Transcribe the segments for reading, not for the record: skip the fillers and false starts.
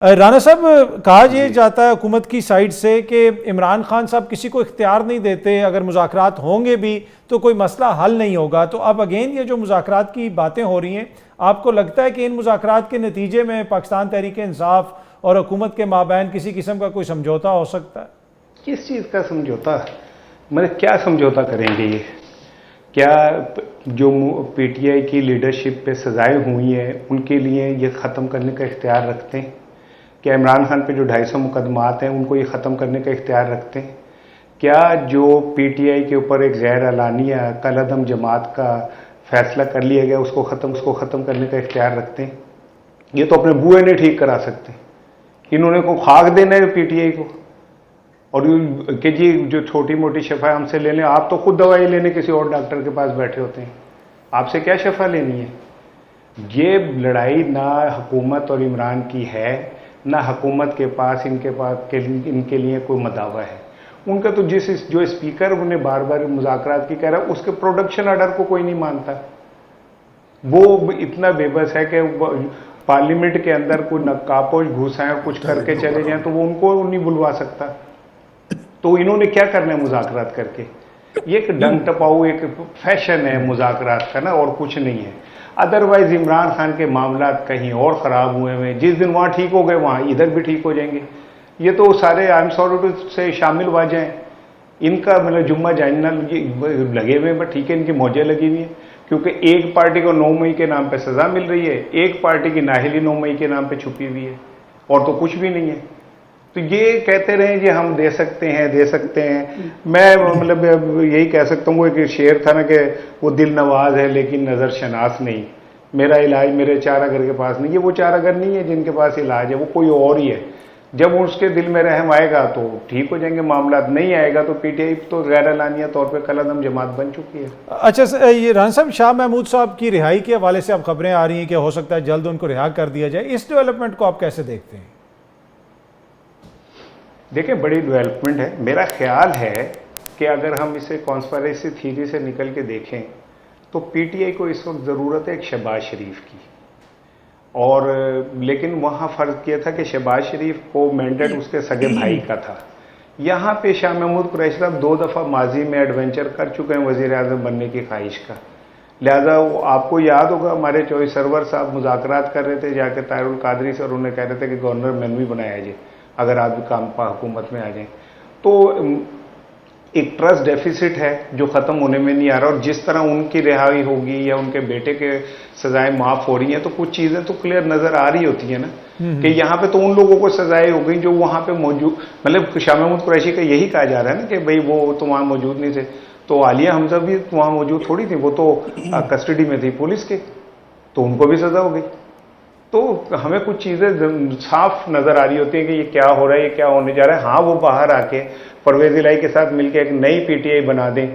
राना साहब, कहा यह जाता है हुकूमत की साइड से कि इमरान खान साहब किसी को इख्तियार नहीं देते, अगर मुज़ाकरात होंगे भी तो कोई मसला हल नहीं होगा। तो अब अगेन ये जो मुज़ाकरात की बातें हो रही हैं, आपको लगता है कि इन मुज़ाकरात के नतीजे में पाकिस्तान तहरीक इंसाफ और हुकूमत के माबैन किसी किस्म का कोई समझौता हो सकता है? किस चीज़ का समझौता? मतलब क्या समझौता करेंगे ये? क्या जो पीटीआई की लीडरशिप पे सजाएं हुई हैं उनके लिए ये ख़त्म करने का इख्तियार रखते हैं? क्या इमरान खान पे जो 250 मुकदमात हैं उनको ये ख़त्म करने का इख्तियार रखते हैं? क्या जो पीटीआई के ऊपर एक गैर अलानिया कलअदम जमात का फैसला कर लिया गया उसको ख़त्म करने का इख्तियार रखते हैं? ये तो अपने बुए ने ठीक करा सकते हैं। इन्होंने को खाक देना है पीटीआई को, और कि जी जो छोटी मोटी शफा हमसे ले लें। आप तो खुद दवाई लेने किसी और डॉक्टर के पास बैठे होते हैं, आपसे क्या शफा लेनी है? ये लड़ाई ना हुकूमत और इमरान की है, ना हुकूमत के पास इनके लिए कोई मदावा है। उनका तो जो स्पीकर उन्हें बार बार मुज़ाकरात की कह रहा है, उसके प्रोडक्शन ऑर्डर को कोई नहीं मानता। वो इतना बेबस है कि पार्लियामेंट के अंदर कोई नक्कापोश घुसाएं और कुछ करके चले जाएं तो वो उनको नहीं बुलवा सकता। तो इन्होंने क्या करना है मुज़ाकरात करके? ये एक डंग टपाऊ एक फैशन है मुज़ाकरात का ना, और कुछ नहीं है। अदरवाइज इमरान खान के मामला कहीं और ख़राब हुए हैं। जिस दिन वहाँ ठीक हो गए वहाँ इधर भी ठीक हो जाएंगे। ये तो सारे आई एम सॉरी टू से शामिल हो जाएं। इनका मतलब जुम्मा जाना लगे हुए, बट ठीक है, इनकी मौजें लगी हुई हैं, क्योंकि एक पार्टी को 9 मई के नाम पे सज़ा मिल रही है, एक पार्टी की नाहिली 9 मई के नाम पे छुपी हुई है, और तो कुछ भी नहीं है। तो ये कहते रहे कि हम दे सकते हैं। मैं मतलब यही कह सकता हूँ, वो एक शेर था ना कि वो दिल नवाज है लेकिन नज़र शनास नहीं। मेरा इलाज मेरे चारागर के पास नहीं। ये वो चारागर नहीं है जिनके पास इलाज है, वो कोई और ही है। जब उसके दिल में रहम आएगा तो ठीक हो जाएंगे मामला, नहीं आएगा तो पीटीआई तो गैर लानिया तौर पर कलअदम जमात बन चुकी है। अच्छा, ये राना साहब, शाह महमूद साहब की रिहाई के हवाले से अब खबरें आ रही हैं कि हो सकता है जल्द उनको रिहा कर दिया जाए। इस डेवलपमेंट को आप कैसे देखते हैं? देखिए, बड़ी डेवलपमेंट है। मेरा ख्याल है कि अगर हम इसे कॉन्स्पिरेसी थ्योरी से निकल के देखें तो पीटीआई को इस वक्त ज़रूरत है एक शहबाज शरीफ की, और लेकिन वहाँ फ़र्क किया था कि शहबाज शरीफ को मैंडेट उसके सगे भाई का था। यहाँ पे शाह महमूद कुरैशी साहब 2 दफ़ा माजी में एडवेंचर कर चुके हैं वज़ीर आज़म बनने की ख्वाहिश का। लिहाजा आपको याद होगा हमारे चॉइस सरवर साहब मुज़ाकरात कर रहे थे जाकर ताहिरुल कादरी से, और उन्हें कह रहे थे कि गवर्नर मनवी बनाया जाए अगर आप भी काम हुकूमत में आ जाएं। तो एक ट्रस्ट डेफिसिट है जो ख़त्म होने में नहीं आ रहा, और जिस तरह उनकी रिहाई होगी या उनके बेटे के सजाएं माफ़ हो रही हैं तो कुछ चीज़ें तो क्लियर नज़र आ रही होती है ना, कि यहाँ पे तो उन लोगों को सजाएं हो गई जो वहाँ पे मौजूद, मतलब शाह महमूद कुरैशी का यही कहा जा रहा है ना कि भाई वो तो वहाँ मौजूद नहीं थे। तो आलिया हमजा भी वहाँ मौजूद थोड़ी थी, वो तो कस्टडी में थी पुलिस के, तो उनको भी सज़ा हो गई। तो हमें कुछ चीज़ें साफ नज़र आ रही होती हैं कि ये क्या हो रहा है, ये क्या होने जा रहा है। हाँ, वो बाहर आके परवेज़ इलाही के साथ मिलकर एक नई पीटीआई बना दें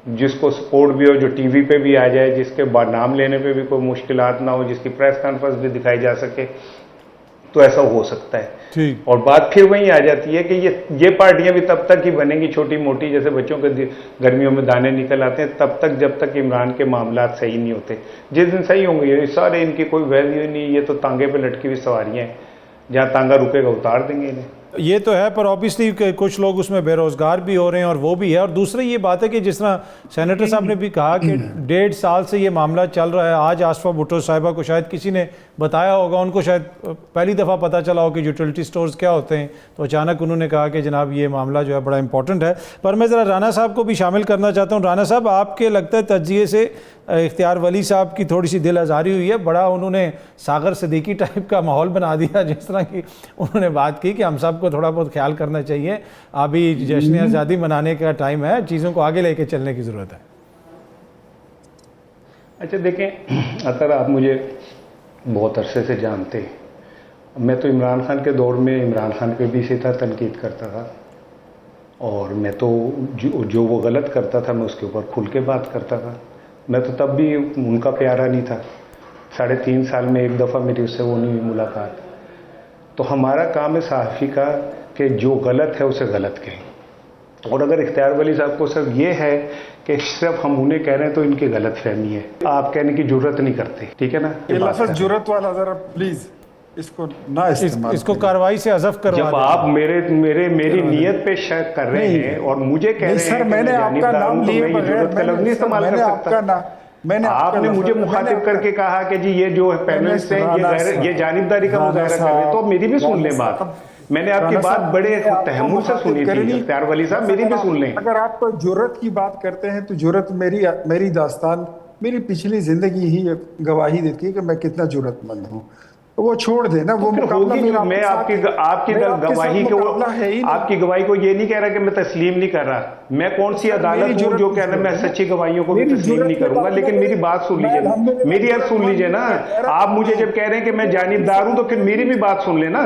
जिसको सपोर्ट भी हो, जो टीवी पे भी आ जाए, जिसके नाम लेने पे भी कोई मुश्किलात ना हो, जिसकी प्रेस कॉन्फ्रेंस भी दिखाई जा सके, तो ऐसा हो सकता है। ठीक। और बात फिर वहीं आ जाती है कि ये पार्टियां भी तब तक ही बनेंगी छोटी मोटी, जैसे बच्चों के गर्मियों में दाने निकल आते हैं, तब तक जब तक इमरान के मामला सही नहीं होते। जिस दिन सही होंगे ये सारे, इनकी कोई वैल्यू नहीं, ये तो तांगे पे लटकी हुई सवारियां हैं, जहां तांगा रुकेगा उतार देंगे इन्हें। ये तो है, पर ऑब्वियसली कुछ लोग उसमें बेरोजगार भी हो रहे हैं, और वो भी है। और दूसरी ये बात है कि जिस तरह सेनेटर साहब ने भी कहा कि 1.5 साल से ये मामला चल रहा है। आज आसफा भुट्टो साहिबा को शायद किसी ने बताया होगा, उनको शायद पहली दफ़ा पता चला हो कि यूटिलिटी स्टोर्स क्या होते हैं, तो अचानक उन्होंने कहा कि जनाब ये मामला जो है बड़ा इंपॉर्टेंट है। पर मैं ज़रा राना साहब को भी शामिल करना चाहता हूँ। राना साहब, आपके लगता है तज्जिए से इख्तियार वली साहब की थोड़ी सी दिल आज़ारी हुई है, बड़ा उन्होंने सागर सिद्दीकी टाइप का माहौल बना दिया, जिस तरह की उन्होंने बात की कि हम सब को थोड़ा बहुत ख्याल करना चाहिए, अभी जश्न आज़ादी मनाने का टाइम है, चीज़ों को आगे लेके चलने की ज़रूरत है। अच्छा देखें, अगर आप मुझे बहुत अरसे से जानते हैं, मैं तो इमरान खान के दौर में इमरान खान पे भी इसी तरह तनकीद करता था, और मैं तो जो वो गलत करता था मैं उसके ऊपर खुल के बात करता था। मैं तो तब भी उनका प्यारा नहीं था। 3.5 साल में एक दफ़ा मेरी उससे वो नहीं हुई मुलाकात। तो हमारा काम है सहाफ़ी का कि जो गलत है उसे गलत कहें, और अगर इख्तियार वली साहब को सिर्फ ये है कि सिर्फ हम उन्हें कह रहे हैं तो इनकी गलत फहमी है, आप कहने की जरूरत नहीं करते, ठीक है ना? जुर्रत वाला ज़रा प्लीज़। इसको ना इस्तेमाल इसको करें। कार्रवाई से हज़फ करवा जब दें। आप मेरी नीयत पे शक कर रहे हैं और मुझे कह नहीं रहे हैं सर, कि मैंने मैं आपका जानिबदार नाम हूं, तो लिए मैं ये बगैर जरूरत का लफ्ज नहीं इस्तेमाल कर सकता। मैंने आपने मुझे मुखातिब करके कहा कि जी ये जो पैनलिस्ट हैं ये जानिबदारी का मुजाहरा कर रहे हैं, तो अब मेरी भी सुन लें बात। मैंने आपकी बात बड़े तहम्मुल से सुनी थी इख्तियार वली साहब, मेरी भी सुन लें। अगर आप जुर्रत की बात करते हैं तो जुर्रत मेरी दास्तान मेरी पिछली जिंदगी ही गवाही देती है कि मैं कितना जुर्रतमंद हूँ। तो वो छोड़ देना, वो फिर मुकाबला होगी। मेरा मैं आपकी गवाही को आपकी गवाही को ये नहीं कह रहा कि मैं तस्लीम नहीं कर रहा। मैं कौन सी अदालत हूँ जो कह रहा है मैं सच्ची गवाहियों को भी तस्लीम नहीं करूंगा। लेकिन मेरी बात सुन लीजिए, मेरी अर्ज सुन लीजिए ना। आप मुझे जब कह रहे हैं कि मैं जानिबदार हूं, तो फिर मेरी भी बात सुन लेना।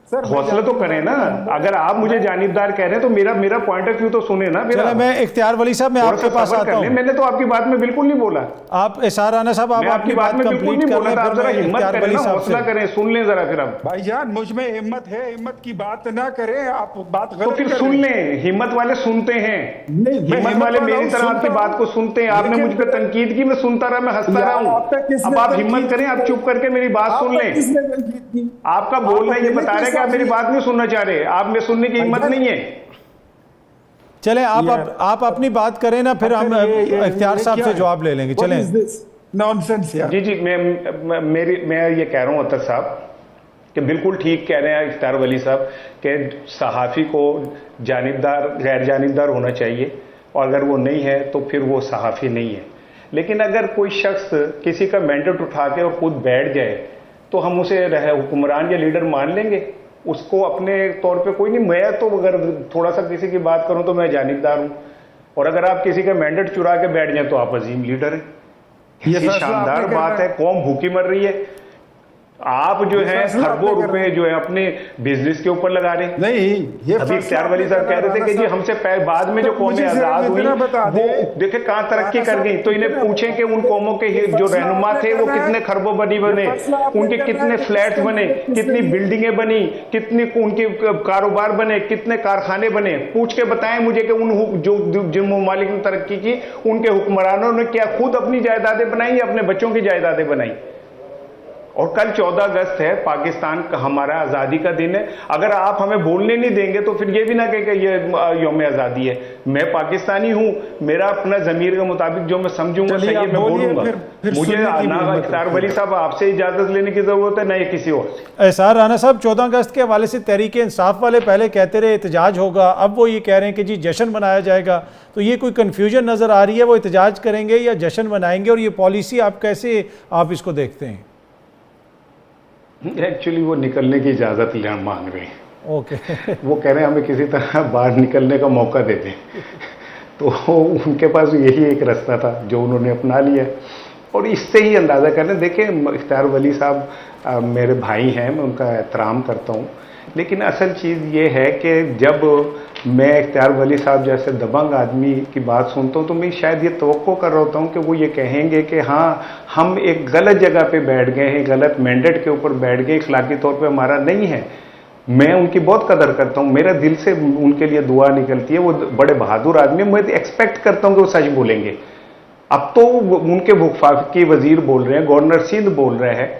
हौसला तो करें ना। अगर आप मुझे जानिबदार कह रहे हैं तो मेरा पॉइंट ऑफ व्यू तो सुने ना। चले, मैं इख्तियार वली साहब मैं आपके पास आता हूं। मैंने तो आपकी बात में बिल्कुल नहीं बोला। आप एसआर राना साहब, आप अपनी बात में बिल्कुल कंप्लीट नहीं कर बोला लें, था। आप फिर जरा मैं हिम्मत इख्तियार करें वली ना, साहब हौसला से। करें, सुन लें जरा। फिर आप भाईजान मुझ में हिम्मत है, हिम्मत की बात ना करें आप, बात तो गलत फिर कर सुन रहे हैं। लें। हिम्मत वाले सुनते हैं, नहीं, मैं हिम्मत वाले वाला मेरी हूं, तरह आपकी सुनता बात हूं। को सुनते हैं। आपने मुझ लेकिन पे तनकीद की, मैं सुनता रहा, मैं हंसता रहा यार, हूं। आप पे किसने अब आप तनकीद हिम्मत करें, आप की? चुप करके मेरी बात सुन आप पे लें। किसने तनकीद की? आपका बोलना ये बता रहा है कि आप मेरी बात नहीं सुनना चाह रहे। आप में सुनने की हिम्मत नहीं है। चले, आप अपनी बात करें ना, फिर हम इख्तियार साहब से जवाब ले लेंगे। चलें। नॉनसेंस यार। जी मैं ये कह रहा हूं अतर साहब कि बिल्कुल ठीक कह रहे हैं इख्तियार वली साहब कि सहाफ़ी को जानिबदार गैर जानिबदार होना चाहिए, और अगर वो नहीं है तो फिर वो सहाफ़ी नहीं है। लेकिन अगर कोई शख्स किसी का मैंडेट उठा के और खुद बैठ जाए तो हम उसे हुक्मरान या लीडर मान लेंगे? उसको अपने तौर पे कोई नहीं। मैं तो अगर थोड़ा सा किसी की बात करूं तो मैं जानिबदार हूं, और अगर आप किसी का मैंडेट चुरा के बैठ जाए तो आप अजीम लीडर हैं। ये शानदार बात है। कौम भूखी मर रही है, आप जो है खरबों रुपए जो है अपने बिजनेस के ऊपर लगा रहे। नहीं, ये अभी इख्तियार वली साहब कह रहे थे कि जी हमसे बाद में जो कौमें आजाद हुई वो देखे कहां तरक्की कर गई। तो इन्हें पूछें कि उन कौमों के जो रहनुमा थे वो कितने खरबों बनी बने, उनके कितने फ्लैट्स बने, कितनी बिल्डिंगें बनी, कितनी उनके कारोबार बने, कितने कारखाने बने। पूछ के बताएं मुझे कि उन जो जिन ममालिक ने तरक्की की उनके हुक्मरानों ने क्या खुद अपनी जायदादें बनाई या अपने बच्चों की जायदादें बनाई? और कल 14 अगस्त है, पाकिस्तान का हमारा आज़ादी का दिन है। अगर आप हमें बोलने नहीं देंगे तो फिर ये भी ना कहें कि ये यौम आज़ादी है। मैं पाकिस्तानी हूं, मेरा अपना ज़मीर के मुताबिक जो मैं समझूंगा सही है मैं बोलूंगा। मुझे ना इख्तियार वली साहब आपसे इजाज़त लेने की ज़रूरत है ना ये किसी और से। एसआर राना साहब, 14 अगस्त के हवाले से तहरीक इंसाफ वाले पहले कहते रहे एहतजाज होगा, अब वो ये कह रहे हैं कि जी जश्न मनाया जाएगा। तो ये कोई कन्फ्यूजन नज़र आ रही है, वो एहतजाज करेंगे या जश्न मनाएंगे? और ये पॉलिसी आप कैसे इसको देखते हैं? एक्चुअली वो निकलने की इजाज़त मांग रहे हैं। ओके। वो कह रहे हैं हमें किसी तरह बाहर निकलने का मौका दे दें। तो उनके पास यही एक रास्ता था जो उन्होंने अपना लिया, और इससे ही अंदाज़ा कर लें। देखिए इख्तियार वली साहब मेरे भाई हैं, मैं उनका एहतराम करता हूँ, लेकिन असल चीज़ ये है कि जब मैं इख्तियार वली साहब जैसे दबंग आदमी की बात सुनता हूँ तो मैं शायद ये तवक्को कर रहा होता हूँ कि वो ये कहेंगे कि हाँ हम एक गलत जगह पे बैठ गए हैं, गलत मैंडेट के ऊपर बैठ गए, इखलाकी तौर पे हमारा नहीं है। मैं उनकी बहुत कदर करता हूँ, मेरा दिल से उनके लिए दुआ निकलती है। वो बड़े बहादुर आदमी, मैं एक्सपेक्ट करता हूँ कि वो सच बोलेंगे। अब तो उनके वफाकी वजीर बोल रहे हैं, गवर्नर सिंध बोल रहे हैं।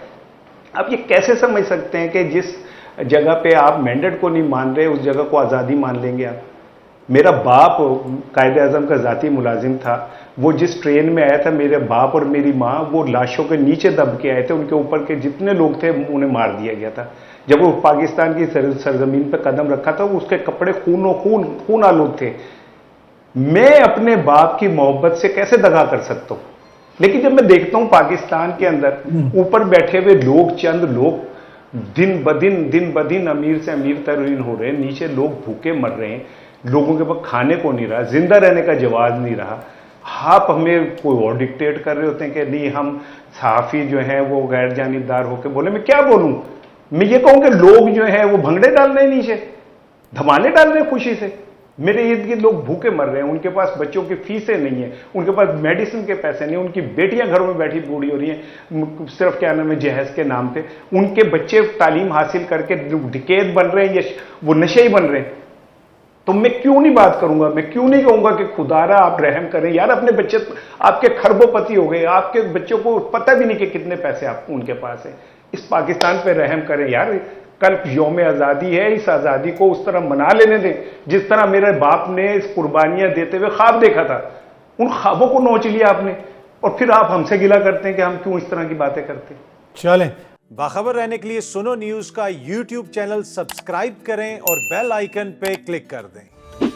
अब ये कैसे समझ सकते हैं कि जिस जगह पे आप मैंडेट को नहीं मान रहे उस जगह को आज़ादी मान लेंगे आप? मेरा बाप कायदे आज़म का ज़ाती मुलाजिम था, वो जिस ट्रेन में आया था मेरे बाप और मेरी माँ वो लाशों के नीचे दब के आए थे, उनके ऊपर के जितने लोग थे उन्हें मार दिया गया था। जब वो पाकिस्तान की सरजमीन पर कदम रखा था उसके कपड़े खून आलूद थे। मैं अपने बाप की मोहब्बत से कैसे दगा कर सकता हूँ? लेकिन जब मैं देखता हूँ पाकिस्तान के अंदर ऊपर बैठे हुए लोग, चंद लोग दिन ब दिन अमीर से अमीर तरीन हो रहे हैं, नीचे लोग भूखे मर रहे हैं, लोगों के पास खाने को नहीं रहा, जिंदा रहने का जवाब नहीं रहा। आप हमें कोई और डिक्टेट कर रहे होते हैं कि नहीं हम सहाफ़ी जो हैं वो गैर जानिबदार होकर बोले। मैं क्या बोलूं? मैं ये कहूं कि लोग जो हैं वो भंगड़े डाल रहे हैं, नीचे धमाले डाल रहे हैं खुशी से। मेरे इर्द गिर्द लोग भूखे मर रहे हैं, उनके पास बच्चों की फीसें नहीं है, उनके पास मेडिसिन के पैसे नहीं, उनकी बेटियां घरों में बैठी बूढ़ी हो रही हैं सिर्फ क्या नाम है जहेज के नाम पे। उनके बच्चे तालीम हासिल करके डिकेत बन रहे हैं या वो नशे ही बन रहे हैं। तो मैं क्यों नहीं बात करूंगा? मैं क्यों नहीं कहूंगा कि खुदारा आप रहम करें यार, अपने बच्चे आपके खरबोपति हो गए, आपके बच्चों को पता भी नहीं कि कितने पैसे आप उनके पास है। इस पाकिस्तान पे रहम करें यार। कल यौम आज़ादी है, इस आज़ादी को उस तरह मना लेने दें जिस तरह मेरे बाप ने इस कुर्बानियां देते हुए ख्वाब देखा था। उन ख्वाबों को नोच लिया आपने और फिर आप हमसे गिला करते हैं कि हम क्यों इस तरह की बातें करते हैं। चलें, बाखबर रहने के लिए सुनो न्यूज़ का YouTube चैनल सब्सक्राइब करें और बेल आइकन पे क्लिक कर दें।